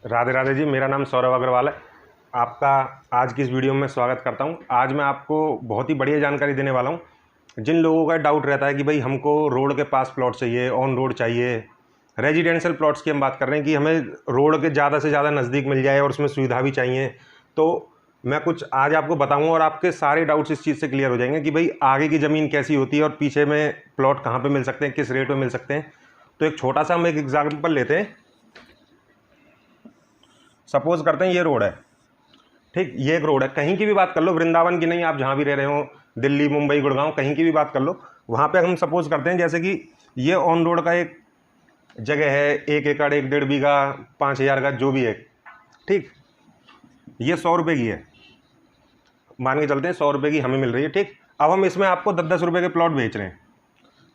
राधे राधे जी, मेरा नाम सौरभ अग्रवाल है। आपका आज की इस वीडियो में स्वागत करता हूं। आज मैं आपको बहुत ही बढ़िया जानकारी देने वाला हूं। जिन लोगों का डाउट रहता है कि भाई हमको रोड के पास प्लॉट चाहिए, ऑन रोड चाहिए, रेजिडेंशियल प्लॉट्स की हम बात कर रहे हैं कि हमें रोड के ज़्यादा से ज़्यादा नज़दीक मिल जाए और उसमें सुविधा भी चाहिए, तो मैं कुछ आज आपको बताऊँगा और आपके सारे डाउट्स इस चीज़ से क्लियर हो जाएंगे कि भाई आगे की ज़मीन कैसी होती है और पीछे में प्लॉट कहाँ पर मिल सकते हैं, किस रेट में मिल सकते हैं। तो एक छोटा सा हम एक एग्जाम्पल लेते हैं। सपोज करते हैं ये रोड है, ठीक, ये एक रोड है। कहीं की भी बात कर लो, वृंदावन की नहीं, आप जहाँ भी रह रहे हो, दिल्ली, मुंबई, गुड़गांव, कहीं की भी बात कर लो, वहाँ पे हम सपोज करते हैं जैसे कि ये ऑन रोड का एक जगह है, 1 एकड़, 1 डेढ़ बीघा, 5,000 गज, जो भी है, ठीक। ये 100 रुपये की है, मान के चलते हैं 100 रुपये की हमें मिल रही है, ठीक। अब हम इसमें आपको 10-10 रुपये के प्लॉट बेच रहे हैं,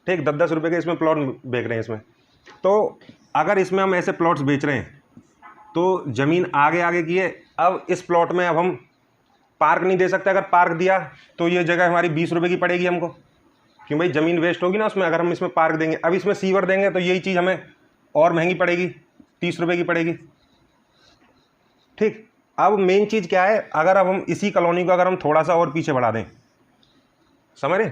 ठीक, 10-10 रुपये के इसमें प्लॉट बेच रहे हैं इसमें। तो अगर इसमें हम ऐसे प्लॉट्स बेच रहे हैं तो ज़मीन आगे आगे की है। अब इस प्लॉट में अब हम पार्क नहीं दे सकते। अगर पार्क दिया तो ये जगह हमारी 20 रुपये की पड़ेगी हमको, क्यों भाई, ज़मीन वेस्ट होगी ना उसमें अगर हम इसमें पार्क देंगे। अब इसमें सीवर देंगे तो यही चीज़ हमें और महंगी पड़ेगी, 30 रुपये की पड़ेगी, ठीक। अब मेन चीज़ क्या है, अगर अब हम इसी कॉलोनी को अगर हम थोड़ा सा और पीछे बढ़ा दें, समझ रहे,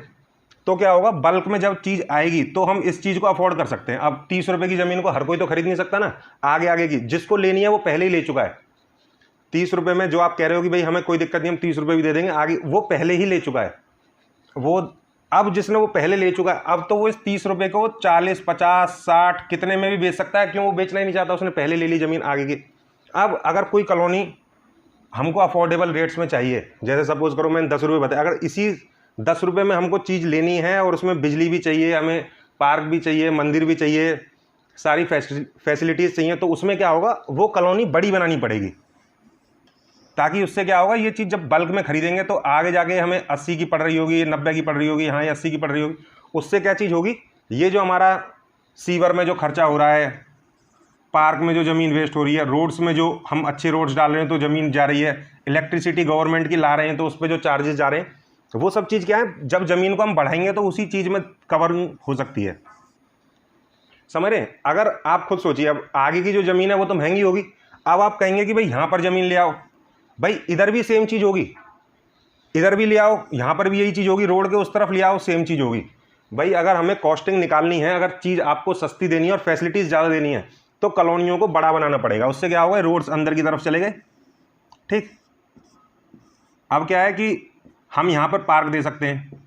तो क्या होगा, बल्क में जब चीज़ आएगी तो हम इस चीज़ को अफोर्ड कर सकते हैं। अब 30 रुपये की ज़मीन को हर कोई तो खरीद नहीं सकता ना। आगे आगे की जिसको लेनी है वो पहले ही ले चुका है। 30 रुपये में जो आप कह रहे हो कि भाई हमें कोई दिक्कत नहीं, हम 30 रुपये भी दे देंगे, आगे वो पहले ही ले चुका है वो। अब जिसने वो पहले ले चुका है, अब तो वो इस 30 रुपये को 40, 50, 60 कितने में भी बेच सकता है। क्यों, वो बेचना ही नहीं चाहता, उसने पहले ले ली ज़मीन आगे की। अब अगर कोई कॉलोनी हमको अफोर्डेबल रेट्स में चाहिए, जैसे सपोज करो मैंने 10 रुपये बताया, अगर इसी 10 रुपये में हमको चीज़ लेनी है और उसमें बिजली भी चाहिए, हमें पार्क भी चाहिए, मंदिर भी चाहिए, सारी फैसिलिटीज़ चाहिए, तो उसमें क्या होगा, वो कॉलोनी बड़ी बनानी पड़ेगी। ताकि उससे क्या होगा, ये चीज़ जब बल्क में खरीदेंगे तो आगे जाके हमें 80 की पड़ रही होगी, 90 की पड़ रही होगी, हाँ, ये 80 की पड़ रही होगी। उससे क्या चीज़ होगी, ये जो हमारा सीवर में जो खर्चा हो रहा है, पार्क में जो ज़मीन वेस्ट हो रही है, रोड्स में जो हम अच्छे रोड्स डाल रहे हैं तो ज़मीन जा रही है, इलेक्ट्रिसिटी गवर्नमेंट की ला रहे हैं तो उस पर जो चार्जेस जा रहे हैं, तो वो सब चीज़ क्या है, जब ज़मीन को हम बढ़ाएंगे तो उसी चीज़ में कवर हो सकती है। समझ रहे हैं। अगर आप खुद सोचिए, अब आगे की जो ज़मीन है वो तो महंगी होगी। अब आप कहेंगे कि भाई यहाँ पर ज़मीन ले आओ, भाई इधर भी सेम चीज़ होगी, इधर भी ले आओ, यहाँ पर भी यही चीज़ होगी, रोड के उस तरफ ले आओ, सेम चीज़ होगी। भाई अगर हमें कॉस्टिंग निकालनी है, अगर चीज़ आपको सस्ती देनी है और फैसिलिटीज़ ज़्यादा देनी है, तो कॉलोनियों को बड़ा बनाना पड़ेगा। उससे क्या होगा, रोड्स अंदर की तरफ चले गए, ठीक। अब क्या है कि हम यहाँ पर पार्क दे सकते हैं,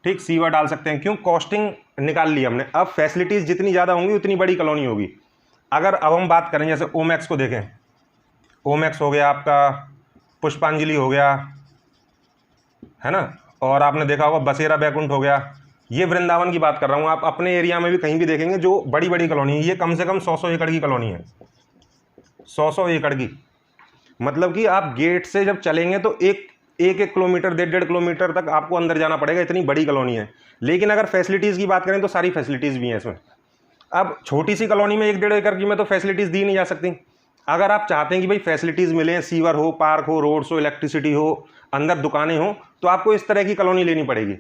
ठीक, सीवर डाल सकते हैं। क्यों, कॉस्टिंग निकाल ली हमने। अब फैसिलिटीज़ जितनी ज़्यादा होंगी उतनी बड़ी कॉलोनी होगी। अगर अब हम बात करें, जैसे ओमैक्स को देखें, ओमैक्स हो गया आपका, पुष्पांजलि हो गया, है ना, और आपने देखा होगा बसेरा बैकुंठ हो गया। ये वृंदावन की बात कर रहा हूँ। आप अपने एरिया में भी कहीं भी देखेंगे जो बड़ी बड़ी कॉलोनी है, ये कम से कम 100-100 एकड़ की कॉलोनी है, 100-100 एकड़ की। मतलब कि आप गेट से जब चलेंगे तो एक किलोमीटर, 1.5-1.5 किलोमीटर तक आपको अंदर जाना पड़ेगा, इतनी बड़ी कॉलोनी है। लेकिन अगर फैसिलिटीज़ की बात करें तो सारी फैसिलिटीज़ भी हैं इसमें। अब छोटी सी कॉलोनी में 1-1.5 एकड़ की में तो फैसिलिटीज़ दी नहीं जा सकती। अगर आप चाहते हैं कि भाई फैसिलिटीज़ मिलें, सीवर हो, पार्क हो, रोड्स हो, इलेक्ट्रिसिटी हो, अंदर दुकानें हो, तो आपको इस तरह की कॉलोनी लेनी पड़ेगी।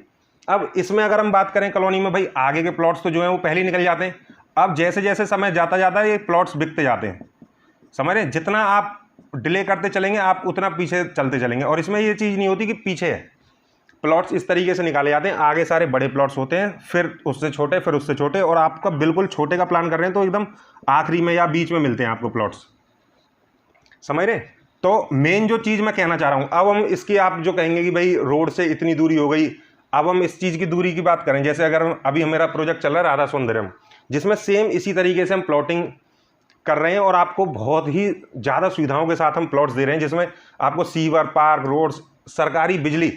अब इसमें अगर हम बात करें कॉलोनी में, भाई आगे के प्लॉट्स तो जो हैं वो पहले ही निकल जाते हैं। अब जैसे जैसे समय जाता जाता है ये प्लॉट्स बिकते जाते हैं, समझ रहे हैं। जितना आप डिले करते चलेंगे आप उतना पीछे चलते चलेंगे। और इसमें ये चीज़ नहीं होती कि पीछे है, प्लॉट्स इस तरीके से निकाले जाते हैं, आगे सारे बड़े प्लॉट्स होते हैं, फिर उससे छोटे, फिर उससे छोटे, और आपका बिल्कुल छोटे का प्लान कर रहे हैं तो एकदम आखिरी में या बीच में मिलते हैं आपको प्लॉट्स, समझ रहे हैं। तो मेन जो चीज़ मैं कहना चाह रहा हूँ, अब हम इसकी, आप जो कहेंगे कि भाई रोड से इतनी दूरी हो गई, अब हम इस चीज़ की दूरी की बात करें। जैसे अगर अभी मेरा प्रोजेक्ट चल रहा है राधा सौंदर्यम, जिसमें सेम इसी तरीके से हम प्लॉटिंग कर रहे हैं और आपको बहुत ही ज़्यादा सुविधाओं के साथ हम प्लॉट्स दे रहे हैं, जिसमें आपको सीवर, पार्क, रोड्स, सरकारी बिजली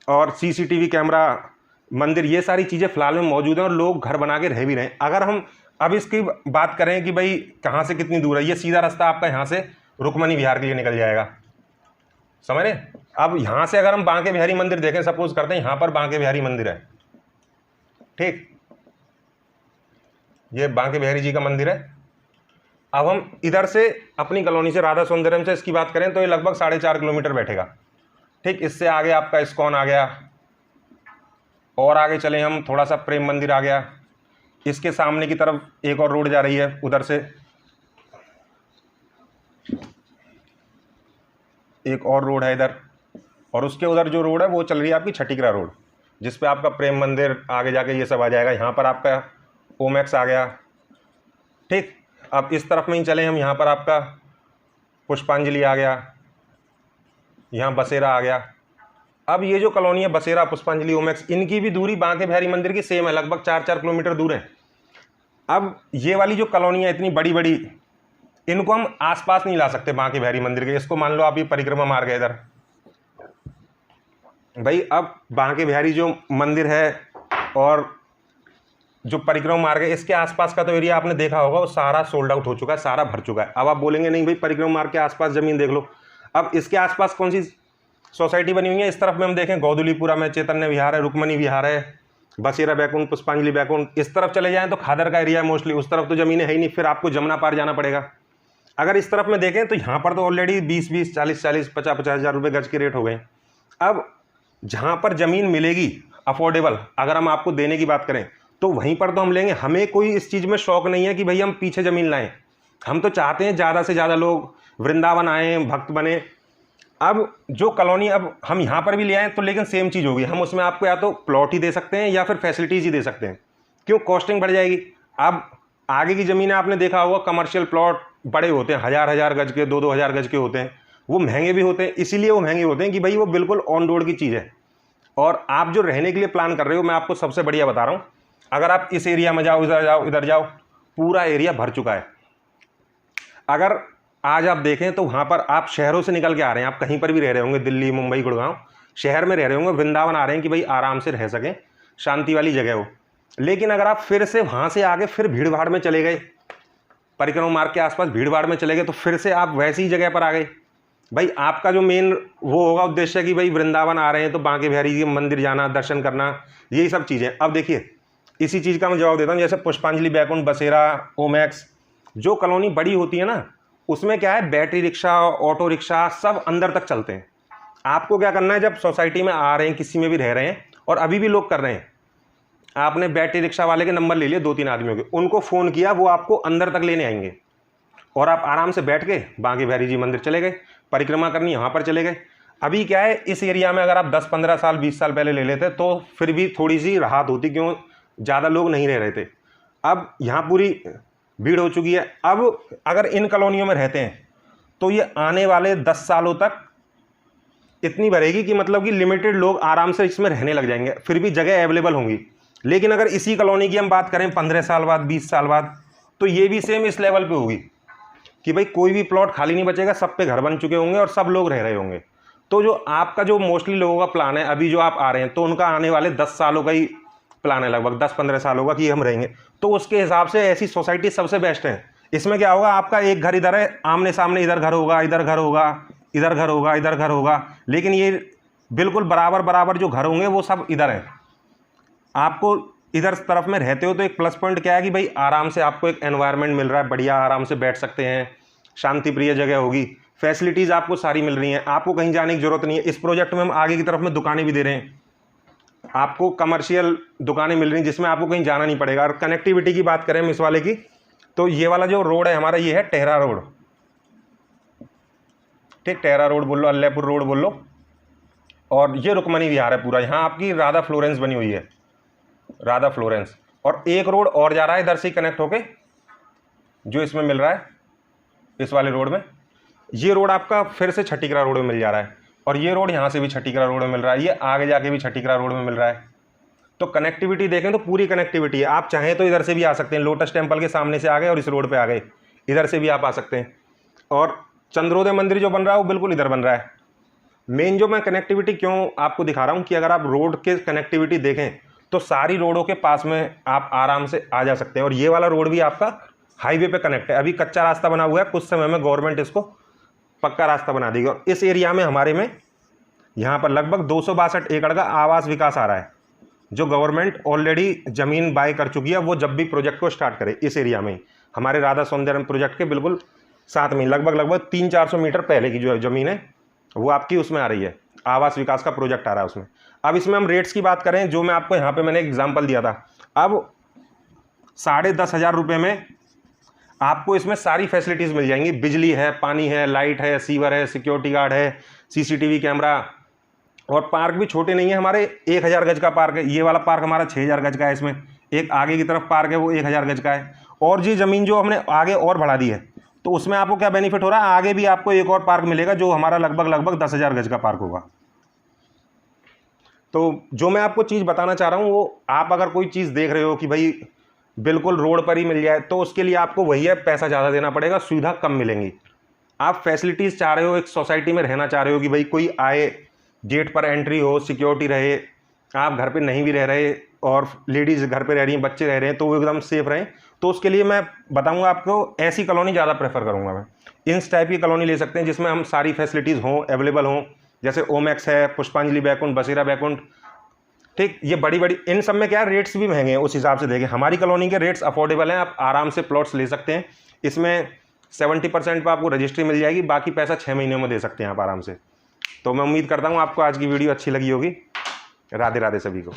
और सीसीटीवी कैमरा, मंदिर, ये सारी चीज़ें फिलहाल में मौजूद हैं और लोग घर बना के रह भी रहे हैं। अगर हम अब इसकी बात करें कि भाई कहाँ से कितनी दूर है, ये सीधा रास्ता आपका यहाँ से रुक्मणी विहार के लिए निकल जाएगा, समझ रहे। अब यहाँ से अगर हम बांके बिहारी मंदिर देखें, सपोज करते हैं यहाँ पर बांके बिहारी मंदिर है, ठीक, ये बांके बिहारी जी का मंदिर है। अब हम इधर से अपनी कॉलोनी से, राधा सौंदर्यम से इसकी बात करें तो ये लगभग 4.5 किलोमीटर बैठेगा, ठीक। इससे आगे आपका इस्कॉन आ गया, और आगे चले हम थोड़ा सा प्रेम मंदिर आ गया। इसके सामने की तरफ एक और रोड जा रही है उधर से, एक और रोड है इधर, और उसके उधर जो रोड है वो चल रही है आपकी छठीकरा रोड, जिस पे आपका प्रेम मंदिर आगे जाके ये सब आ जाएगा। यहाँ पर आपका ओमैक्स आ गया। ठीक, अब इस तरफ में ही चले हम, यहाँ पर आपका पुष्पांजलि आ गया, यहाँ बसेरा आ गया। अब ये जो कॉलोनी है बसेरा, पुष्पांजलि, ओमैक्स, इनकी भी दूरी बांके बिहारी मंदिर की सेम है, लगभग 4-4 किलोमीटर दूर है। अब ये वाली जो कॉलोनी है इतनी बड़ी बड़ी, इनको हम आसपास नहीं ला सकते बांके बिहारी मंदिर के। इसको मान लो आप ये परिक्रमा मार्ग है इधर भाई, अब बांके बिहारी जो मंदिर है और जो परिक्रमा मार्ग है इसके आसपास का तो एरिया आपने देखा होगा, वो सारा सोल्ड आउट हो चुका है, सारा भर चुका है। अब आप बोलेंगे नहीं भाई परिक्रमा मार्ग के आसपास ज़मीन देख लो। अब इसके आसपास कौन सी सोसाइटी बनी हुई है? इस तरफ में हम देखें गौदुलीपुरा में चैतन्य विहार है, रुक्मणी विहार है, बसेरा बैकुंठ, पुष्पांजलि बैकुंठ। इस तरफ चले जाएं तो खादर का एरिया है मोस्टली, उस तरफ तो ज़मीनें है ही नहीं, फिर आपको जमुना पार जाना पड़ेगा। अगर इस तरफ में देखें तो यहाँ पर तो ऑलरेडी 20-20, 40-40, 50-50 हज़ार रुपये गज के रेट हो गए। अब जहाँ पर ज़मीन मिलेगी अफोर्डेबल, अगर हम आपको देने की बात करें तो वहीं पर तो हम लेंगे। हमें कोई इस चीज़ में शौक नहीं है कि भाई हम पीछे ज़मीन लाएं, हम तो चाहते हैं ज़्यादा से ज़्यादा लोग वृंदावन आएँ, भक्त बने। अब जो कॉलोनी अब हम यहाँ पर भी ले आएँ तो लेकिन सेम चीज़ होगी, हम उसमें आपको या तो प्लॉट ही दे सकते हैं या फिर फैसिलिटीज़ ही दे सकते हैं। क्यों? कॉस्टिंग बढ़ जाएगी। अब आगे की ज़मीनें आपने देखा होगा, कमर्शियल प्लॉट बड़े होते हैं, 1000-1000 गज के, 2-2 हज़ार गज के होते हैं, वो महंगे भी होते हैं। इसीलिए वो महंगे होते हैं कि भाई वो बिल्कुल ऑन रोड की चीज़ है। और आप जो रहने के लिए प्लान कर रहे हो, मैं आपको सबसे बढ़िया बता रहा हूँ, अगर आप इस एरिया में जाओ, इधर जाओ, इधर जाओ, पूरा एरिया भर चुका है। अगर आज आप देखें तो वहाँ पर आप शहरों से निकल के आ रहे हैं, आप कहीं पर भी रह रहे होंगे, दिल्ली, मुंबई, गुड़गांव, शहर में रह रहे होंगे, वृंदावन आ रहे हैं कि भाई आराम से रह सकें, शांति वाली जगह हो। लेकिन अगर आप फिर से वहाँ से आगे फिर भीड़ भाड़ में चले गए, परिक्रमा मार्ग के आसपास भीड़ भाड़ में चले गए, तो फिर से आप वैसी ही जगह पर आ गए। भाई आपका जो मेन वो होगा उद्देश्य कि भाई वृंदावन आ रहे हैं तो बांके बिहारी जी मंदिर जाना, दर्शन करना, यही सब चीज़ें। अब देखिए इसी चीज़ का मैं जवाब देता हूँ। जैसे पुष्पांजलि बैकुंठ, बसेरा, ओमैक्स, जो कॉलोनी बड़ी होती है ना, उसमें क्या है, बैटरी रिक्शा, ऑटो रिक्शा सब अंदर तक चलते हैं। आपको क्या करना है, जब सोसाइटी में आ रहे हैं, किसी में भी रह रहे हैं और अभी भी लोग कर रहे हैं, आपने बैटरी रिक्शा वाले के नंबर ले लिए 2-3 आदमियों के, उनको फ़ोन किया, वो आपको अंदर तक लेने आएंगे और आप आराम से बैठ के बांके बिहारी जी मंदिर चले गए, परिक्रमा करनी यहाँ पर चले गए। अभी क्या है, इस एरिया में अगर आप 10-15 साल 20 साल पहले ले लेते तो फिर भी थोड़ी सी राहत होती, क्यों, ज़्यादा लोग नहीं रह रहे थे। अब यहाँ पूरी भीड़ हो चुकी है। अब अगर इन कॉलोनियों में रहते हैं तो ये आने वाले 10 सालों तक इतनी भरेगी कि मतलब कि लिमिटेड लोग आराम से इसमें रहने लग जाएंगे, फिर भी जगह अवेलेबल होंगी। लेकिन अगर इसी कॉलोनी की हम बात करें 15 साल बाद, 20 साल बाद, तो ये भी सेम इस लेवल पे होगी कि भाई कोई भी प्लॉट खाली नहीं बचेगा, सब पे घर बन चुके होंगे और सब लोग रह रहे होंगे। तो जो आपका जो मोस्टली लोगों का प्लान है, अभी जो आप आ रहे हैं, तो उनका आने वाले 10 सालों का ही प्लान है, लगभग 10-15 सालों का, कि हम रहेंगे। तो उसके हिसाब से ऐसी सोसाइटी सबसे बेस्ट है। इसमें क्या होगा, आपका एक घर इधर है, आमने सामने इधर घर होगा, इधर घर होगा, इधर घर होगा, इधर घर होगा, लेकिन ये बिल्कुल बराबर बराबर जो घर होंगे वो सब इधर है। आपको इधर तरफ में रहते हो तो एक प्लस पॉइंट क्या है कि भाई आराम से आपको एक एनवायरनमेंट मिल रहा है, बढ़िया, आराम से बैठ सकते हैं, शांति प्रिय जगह होगी, फैसिलिटीज़ आपको सारी मिल रही हैं, आपको कहीं जाने की ज़रूरत नहीं है। इस प्रोजेक्ट में हम आगे की तरफ में दुकानें भी दे रहे हैं, आपको कमर्शियल दुकानें मिल रही हैं जिसमें आपको कहीं जाना नहीं पड़ेगा। और कनेक्टिविटी की बात करें हम इस वाले की, तो ये वाला जो रोड है हमारा, ये है टेहरा रोड, ठीक, टेहरा रोड बोल लो, अल्लाहपुर रोड बोल लो, और ये रुक्मणी विहार है पूरा। यहाँ आपकी राधा फ्लोरेंस बनी हुई है, राधा फ्लोरेंस। और एक रोड और जा रहा है इधर से कनेक्ट होके, जो इसमें मिल रहा है, इस वाले रोड में। ये रोड आपका फिर से छठीकरा रोड में मिल जा रहा है, और ये रोड यहाँ से भी छठीकरा रोड में मिल रहा है, ये आगे जाके भी छठीकरा रोड में मिल रहा है। तो कनेक्टिविटी देखें तो पूरी कनेक्टिविटी है। आप चाहें तो इधर से भी आ सकते हैं, लोटस टेम्पल के सामने से आ गए और इस रोड पे आ गए, इधर से भी आप आ सकते हैं। और चंद्रोदय मंदिर जो बन रहा है वो बिल्कुल इधर बन रहा है। मेन जो मैं कनेक्टिविटी क्यों आपको दिखा रहा हूँ कि अगर आप रोड के कनेक्टिविटी देखें तो सारी रोडों के पास में आप आराम से आ जा सकते हैं। और ये वाला रोड भी आपका हाईवे पे कनेक्ट है, अभी कच्चा रास्ता बना हुआ है, कुछ समय में गवर्नमेंट इसको पक्का रास्ता बना देगी। और इस एरिया में हमारे में यहाँ पर लगभग 262 एकड़ का आवास विकास आ रहा है, जो गवर्नमेंट ऑलरेडी ज़मीन बाय कर चुकी है। वो जब भी प्रोजेक्ट को स्टार्ट करे, इस एरिया में ही हमारे राधा सौंदर्य प्रोजेक्ट के बिल्कुल साथ में लगभग 300-400 मीटर पहले की जो ज़मीन है वो आपकी उसमें आ रही है, आवास विकास का प्रोजेक्ट आ रहा है उसमें। अब इसमें हम रेट्स की बात करें, जो मैं आपको यहाँ पे मैंने एग्जांपल दिया था, अब 10,500 रुपये में आपको इसमें सारी फैसिलिटीज़ मिल जाएंगी। बिजली है, पानी है, लाइट है, सीवर है, सिक्योरिटी गार्ड है, CCTV कैमरा, और पार्क भी छोटे नहीं है हमारे, 1000 गज का पार्क है। ये वाला पार्क हमारा 6000 गज का है। इसमें एक आगे की तरफ पार्क है वो 1000 गज का है। और ये ज़मीन जो हमने आगे और बढ़ा दी है, तो उसमें आपको क्या बेनिफिट हो रहा है, आगे भी आपको एक और पार्क मिलेगा जो हमारा लगभग 10,000 गज का पार्क होगा। तो जो मैं आपको चीज़ बताना चाह रहा हूँ, वो आप अगर कोई चीज़ देख रहे हो कि भाई बिल्कुल रोड पर ही मिल जाए, तो उसके लिए आपको वही है, पैसा ज़्यादा देना पड़ेगा, सुविधा कम मिलेंगी। आप फैसिलिटीज़ चाह रहे हो, एक सोसाइटी में रहना चाह रहे हो कि भाई कोई आए, गेट पर एंट्री हो, सिक्योरिटी रहे, आप घर पे नहीं भी रह रहे और लेडीज़ घर पे रह रही हैं, बच्चे रह रहे हैं, तो वो एकदम सेफ रहें, तो उसके लिए मैं बताऊंगा आपको, ऐसी कॉलोनी ज़्यादा प्रेफर करूंगा मैं। इस टाइप की कॉलोनी ले सकते हैं जिसमें हम सारी फैसिलिटीज़ हों, अवेलेबल हों, जैसे ओमैक्स है, पुष्पांजलि बैकुंठ, बसेरा बैकुंठ, ठीक। ये बड़ी बड़ी, इन सब में क्या है, रेट्स भी महंगे हैं, उस हिसाब से देखें। हमारी कॉलोनी के रेट्स अफोर्डेबल हैं, आप आराम से प्लॉट्स ले सकते हैं। इसमें 70% पर आपको रजिस्ट्री मिल जाएगी, बाकी पैसा 6 महीनों में दे सकते हैं आप आराम से। तो मैं उम्मीद करता हूँ आपको आज की वीडियो अच्छी लगी होगी। राधे राधे सभी को।